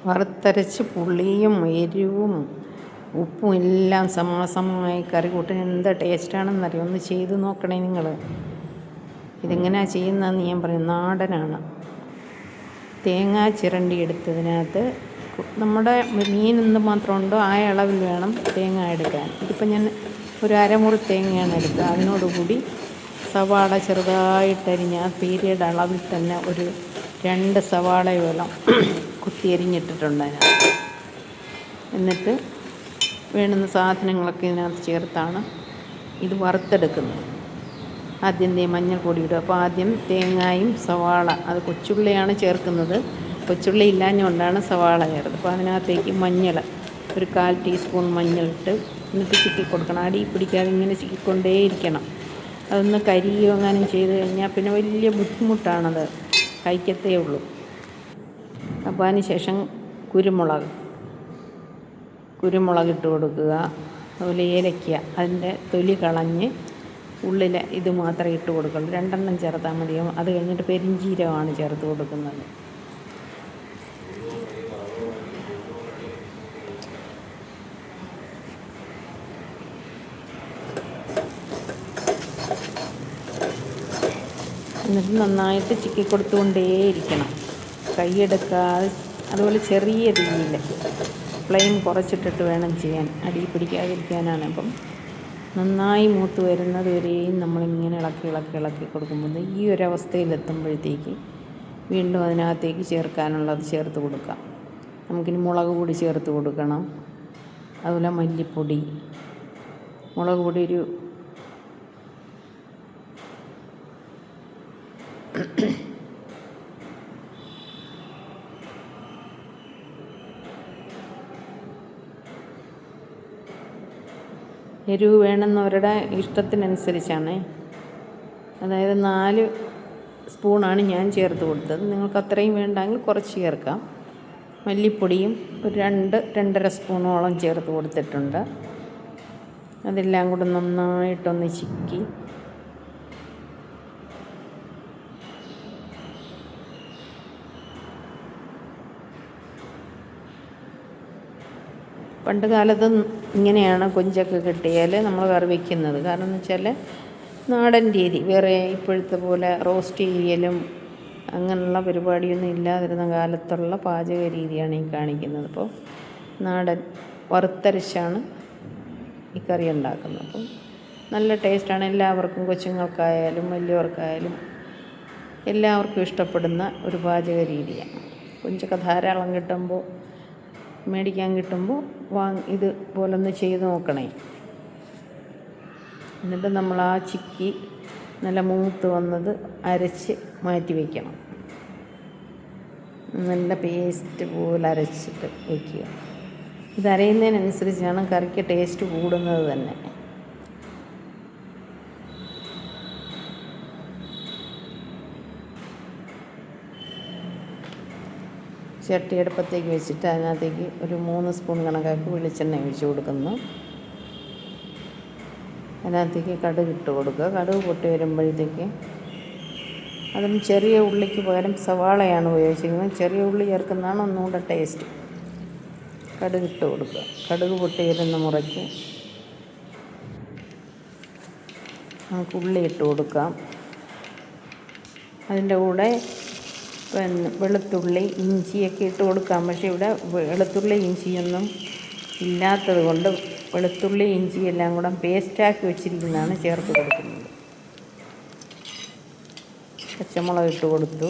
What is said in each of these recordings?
വറുത്തരച്ച് പുളിയും എരിവും ഉപ്പും എല്ലാം സമാസമമായി കറി കൂട്ടാൻ എന്ത് ടേസ്റ്റാണെന്നറിയാം. ഒന്ന് ചെയ്ത് നോക്കണേ നിങ്ങൾ. ഇതെങ്ങനെയാണ് ചെയ്യുന്നതെന്ന് ഞാൻ പറയും. നാടനാണ്. തേങ്ങ ചിരണ്ടി എടുത്തതിനകത്ത് നമ്മുടെ മീൻ എന്ത് മാത്രം ഉണ്ടോ ആ അളവിൽ വേണം തേങ്ങ എടുക്കാൻ. ഇതിപ്പോൾ ഞാൻ ഒരു അരമുറി തേങ്ങയാണ് എടുക്കുക. അതിനോടുകൂടി സവാള ചെറുതായിട്ടരിഞ്ഞ ആ പീരിയഡ് അളവിൽ തന്നെ ഒരു 2 സവാളയോളം കുത്തിയരിഞ്ഞിട്ടിട്ടുണ്ട് അതിനകത്ത്. എന്നിട്ട് വേണ്ടുന്ന സാധനങ്ങളൊക്കെ ഇതിനകത്ത് ചേർത്താണ് ഇത് വറുത്തെടുക്കുന്നത്. ആദ്യം മഞ്ഞൾപ്പൊടി ഇടും. അപ്പോൾ ആദ്യം തേങ്ങയും സവാള, അത് കൊച്ചുള്ളിയാണ് ചേർക്കുന്നത്. കൊച്ചുള്ളി ഇല്ലാഞ്ഞുകൊണ്ടാണ് സവാള ചേർത്തത്. അപ്പോൾ അതിനകത്തേക്ക് മഞ്ഞൾ ഒരു 1/4 ടീസ്പൂൺ മഞ്ഞളിട്ട് എന്നിട്ട് ചിക്കി കൊടുക്കണം. അടി പിടിക്കാതെ ഇങ്ങനെ ചിക്കിക്കൊണ്ടേയിരിക്കണം. അതൊന്ന് കരിയോ എങ്ങാനും ചെയ്ത് കഴിഞ്ഞാൽ പിന്നെ വലിയ ബുദ്ധിമുട്ടാണത്, കഴിക്കത്തേ ഉള്ളൂ. അപ്പോൾ അതിന് ശേഷം കുരുമുളക് ഇട്ട് കൊടുക്കുക. അതുപോലെ ഏലയ്ക്ക അതിൻ്റെ തൊലി കളഞ്ഞ് ഉള്ളിൽ ഇത് മാത്രമേ ഇട്ട് കൊടുക്കുള്ളൂ. 2 ചേർത്താൽ മതിയാവും. അത് കഴിഞ്ഞിട്ട് പെരിഞ്ചീരകമാണ് ചേർത്ത് കൊടുക്കുന്നത്. എന്നിട്ട് നന്നായിട്ട് ചിക്കി കൊടുത്തുകൊണ്ടേയിരിക്കണം, കൈയെടുക്കാതെ. അതുപോലെ ചെറിയ രീതിയിൽ ഫ്ലെയിം കുറച്ചിട്ടിട്ട് വേണം ചെയ്യാൻ, അടി പിടിക്കാതിരിക്കാനാണ്. അപ്പം നന്നായി മൂത്ത് വരുന്നത് വരെയും നമ്മളിങ്ങനെ ഇളക്കി കൊടുക്കുമ്പോൾ ഈ ഒരവസ്ഥയിലെത്തുമ്പോഴത്തേക്ക് വീണ്ടും അതിനകത്തേക്ക് ചേർക്കാനുള്ളത് ചേർത്ത് കൊടുക്കാം. നമുക്കിനി മുളക് പൊടി ചേർത്ത് കൊടുക്കണം. അതുപോലെ മല്ലിപ്പൊടി, മുളക് പൊടി ഒരു എരിവ് വേണമെന്നവരുടെ ഇഷ്ടത്തിനനുസരിച്ചാണ്. അതായത് 4 സ്പൂണാണ് ഞാൻ ചേർത്ത് കൊടുത്തത്. നിങ്ങൾക്ക് അത്രയും വേണ്ടെങ്കിൽ കുറച്ച് ചേർക്കാം. മല്ലിപ്പൊടിയും ഒരു 2-2.5 സ്പൂണോളം ചേർത്ത് കൊടുത്തിട്ടുണ്ട്. അതെല്ലാം കൂടെ നന്നായിട്ടൊന്ന് ചിക്കി പണ്ട് കാലത്ത് ഇങ്ങനെയാണ് കൊഞ്ചൊക്കെ കിട്ടിയാൽ നമ്മൾ കറി വയ്ക്കുന്നത്. കാരണം എന്ന് വെച്ചാൽ നാടൻ രീതി, വേറെ ഇപ്പോഴത്തെ പോലെ റോസ്റ്റ് ചെയ്യലും അങ്ങനെയുള്ള പരിപാടിയൊന്നും ഇല്ലാതിരുന്ന കാലത്തുള്ള പാചക രീതിയാണ് ഈ കാണിക്കുന്നത്. അപ്പോൾ നാടൻ വറുത്തരച്ചാണ് ഈ കറി ഉണ്ടാക്കുന്നത്. അപ്പം നല്ല ടേസ്റ്റാണ്. എല്ലാവർക്കും, കൊച്ചുങ്ങൾക്കായാലും വലിയവർക്കായാലും എല്ലാവർക്കും ഇഷ്ടപ്പെടുന്ന ഒരു പാചക രീതിയാണ്. കൊഞ്ചൊക്കെ ധാരാളം മേടിക്കാൻ കിട്ടുമ്പോൾ ഇതുപോലൊന്ന് ചെയ്ത് നോക്കണേ. എന്നിട്ട് നമ്മൾ ആ ചിക്കി നല്ല മൂത്ത് വന്നത് അരച്ച് മാറ്റി വയ്ക്കണം. നല്ല പേസ്റ്റ് പോലെ അരച്ചിട്ട് വയ്ക്കുക. ഇത് അരയുന്നതിനനുസരിച്ചാണ് കറിക്ക് ടേസ്റ്റ് കൂടുന്നത് തന്നെ. ചട്ടി അടുപ്പത്തേക്ക് വെച്ചിട്ട് അതിനകത്തേക്ക് ഒരു 3 സ്പൂൺ കണക്കാക്കി വെളിച്ചെണ്ണ ഒഴിച്ച് കൊടുക്കുന്നു. അതിനകത്തേക്ക് കടുക് ഇട്ട് കൊടുക്കുക. കടുക് പൊട്ടി വരുമ്പോഴത്തേക്ക് അതിന് ചെറിയ ഉള്ളിക്ക് പകരം സവാളയാണ് ഉപയോഗിച്ചിരിക്കുന്നത്. ചെറിയ ഉള്ളി ചേർക്കുന്നതാണ് ഒന്നുകൂടെ ടേസ്റ്റ്. കടുക് ഇട്ട് കൊടുക്കുക. കടുക് പൊട്ടി വരുന്ന മുറയ്ക്ക് നമുക്ക് ഉള്ളി ഇട്ട് കൊടുക്കാം. അതിൻ്റെ കൂടെ വെളുത്തുള്ളി ഇഞ്ചിയൊക്കെ ഇട്ട് കൊടുക്കാം. പക്ഷേ ഇവിടെ വെളുത്തുള്ളി ഇഞ്ചിയൊന്നും ഇല്ലാത്തത് കൊണ്ട് വെളുത്തുള്ളി ഇഞ്ചി എല്ലാം കൂടെ പേസ്റ്റാക്കി വെച്ചിരിക്കുന്നതാണ് ചേർത്ത് കൊടുക്കുന്നത്. പച്ചമുളക് ഇട്ട് കൊടുത്തു.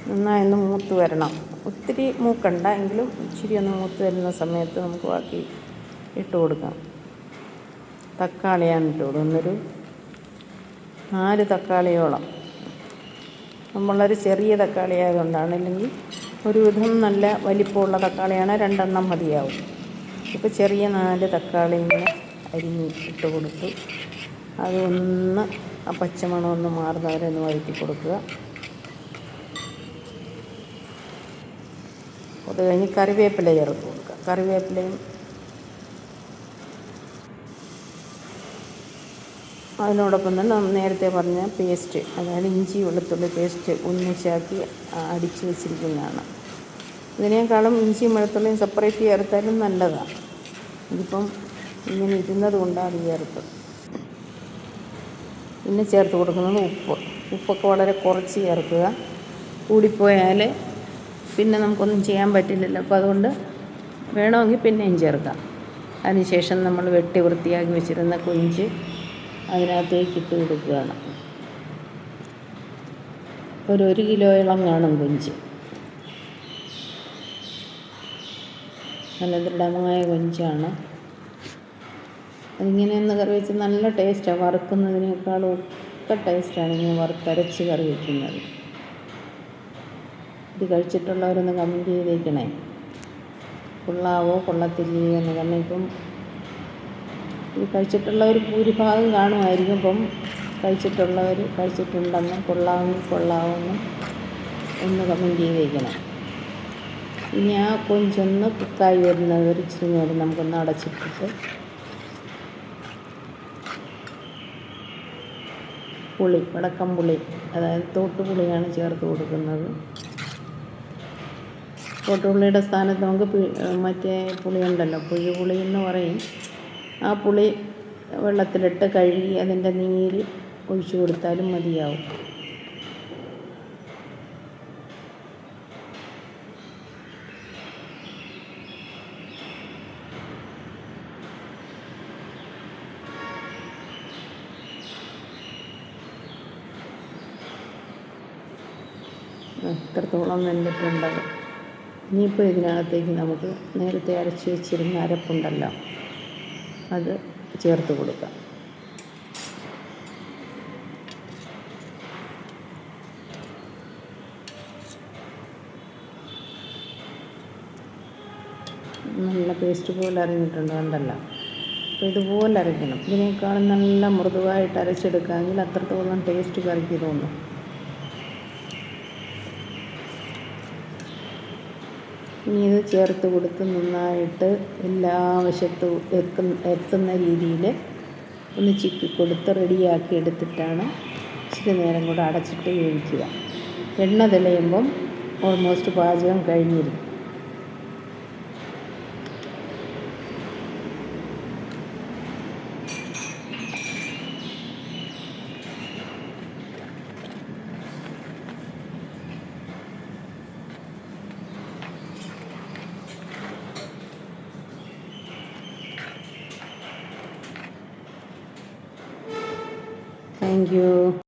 നന്നായി ഒന്ന് മൂത്ത് വരണം. ഒത്തിരി മൂക്കണ്ട, എങ്കിലും ഇച്ചിരി ഒന്ന് മൂത്ത് വരുന്ന സമയത്ത് നമുക്ക് ബാക്കി ഇട്ട് കൊടുക്കാം. തക്കാളിയാണ് ഇട്ട് കൊടുക്കുന്നൊരു 4 തക്കാളിയോളം. വളരെ ചെറിയ തക്കാളി ആയതുകൊണ്ടാണ്, അല്ലെങ്കിൽ ഒരുവിധം നല്ല വലിപ്പമുള്ള തക്കാളിയാണ് 2 മതിയാവും. ഇപ്പോൾ ചെറിയ 4 തക്കാളി ഇങ്ങനെ അരിഞ്ഞ് ഇട്ട് കൊടുത്തു. അതൊന്ന് ആ പച്ചമണമൊന്ന് മാറുന്നവരെ ഒന്ന് വഴറ്റി കൊടുക്കുക. അത് കഴിഞ്ഞ് കറിവേപ്പില ചേർത്ത് കൊടുക്കുക. കറിവേപ്പിലയും അതിനോടൊപ്പം തന്നെ നേരത്തെ പറഞ്ഞ പേസ്റ്റ്, അതായത് ഇഞ്ചി വെളുത്തുള്ളി പേസ്റ്റ് ഒന്നിച്ചാക്കി അടിച്ച് വെച്ചിരിക്കുന്നതാണ്. ഇതിനേക്കാളും ഇഞ്ചിയും വെളുത്തുള്ളിയും സെപ്പറേറ്റ് ചേർത്താലും നല്ലതാണ്. ഇതിപ്പം ഇങ്ങനെ ഇരുന്നത് കൊണ്ടാണ് ചേർത്തത്. പിന്നെ ചേർത്ത് കൊടുക്കുന്നത് ഉപ്പൊക്കെ വളരെ കുറച്ച് ചേർക്കുക. കൂടിപ്പോയാൽ പിന്നെ നമുക്കൊന്നും ചെയ്യാൻ പറ്റില്ലല്ലോ. അപ്പോൾ അതുകൊണ്ട് വേണമെങ്കിൽ പിന്നെയും ചേർക്കാം. അതിനുശേഷം നമ്മൾ വെട്ടി വൃത്തിയാക്കി വെച്ചിരുന്ന കൊഞ്ച് അതിനകത്തേക്ക് ഇട്ട് കൊടുക്കുകയാണ്. ഒരു 1 കിലോയോളം കാണും കൊഞ്ച്. നല്ല ദൃഢമായ കൊഞ്ചാണ്. അതിങ്ങനെ ഒന്ന് കറി വെച്ച് നല്ല ടേസ്റ്റാണ്. വറുക്കുന്നതിനേക്കാളും ഒക്കെ ടേസ്റ്റാണ് ഇങ്ങനെ വറുത്തരച്ച് കറി വയ്ക്കുന്നത്. ഇത് കഴിച്ചിട്ടുള്ളവരൊന്ന് കമൻറ്റ് ചെയ്തേക്കണേ, കൊള്ളാവോ കൊള്ളത്തില്ലേ എന്ന്. കാരണം ഇപ്പം ഇത് കഴിച്ചിട്ടുള്ളവർ ഭൂരിഭാഗം കാണുമായിരിക്കും. ഇപ്പം കഴിച്ചിട്ടുണ്ടെന്നും കൊള്ളാമെന്നും ഒന്ന് കമൻറ്റ് ചെയ്തേക്കണം. ഇനി ആ കൊഞ്ചൊന്ന് കുക്കായി വരുന്നത് ഒരു ഇച്ചിരി നേരം നമുക്കൊന്ന് അടച്ചിട്ടിട്ട് വടക്കംപുളി, അതായത് തോട്ടുപുളിയാണ് ചേർത്ത് കൊടുക്കുന്നത്. തോട്ടുപുളിയുടെ സ്ഥാനത്ത് നമുക്ക് മറ്റേ പുളിയുണ്ടല്ലോ, പുഴുപുളി എന്ന് പറയും. ആ പുളി വെള്ളത്തിലിട്ട് കഴുകി അതിൻ്റെ നീര് ഒഴിച്ചു കൊടുത്താലും മതിയാവും. എത്രത്തോളം വെന്തിട്ടുണ്ട്. ഇനിയിപ്പോൾ ഇതിനകത്തേക്ക് നമുക്ക് നേരത്തെ അരച്ച് വെച്ചിരുന്ന അരപ്പുണ്ടല്ലോ, അത് ചേർത്ത് കൊടുക്കാം. നല്ല പേസ്റ്റ് പോലെ അരഞ്ഞിട്ടുണ്ട് കണ്ടല്ലോ. അപ്പോൾ ഇതുപോലെ അരയ്ക്കണം. ഇതിനേക്കാളും നല്ല മൃദുവായിട്ട് അരച്ചെടുക്കാമെങ്കിൽ അത്രത്തോളം ടേസ്റ്റ് കറിക്ക് തോന്നും. ഇനി ഇത് ചേർത്ത് കൊടുത്ത് നന്നായിട്ട് എല്ലാ വശത്തും എത്തുന്ന രീതിയിൽ ഒന്ന് ചിക്കി കൊടുത്ത് റെഡിയാക്കി എടുത്തിട്ടാണ് ഇച്ചിരി നേരം കൂടെ അടച്ചിട്ട് വേവിക്കുക. എണ്ണ തെളിയുമ്പം ഓൾമോസ്റ്റ് പാചകം കഴിഞ്ഞിരിക്കും. Thank you.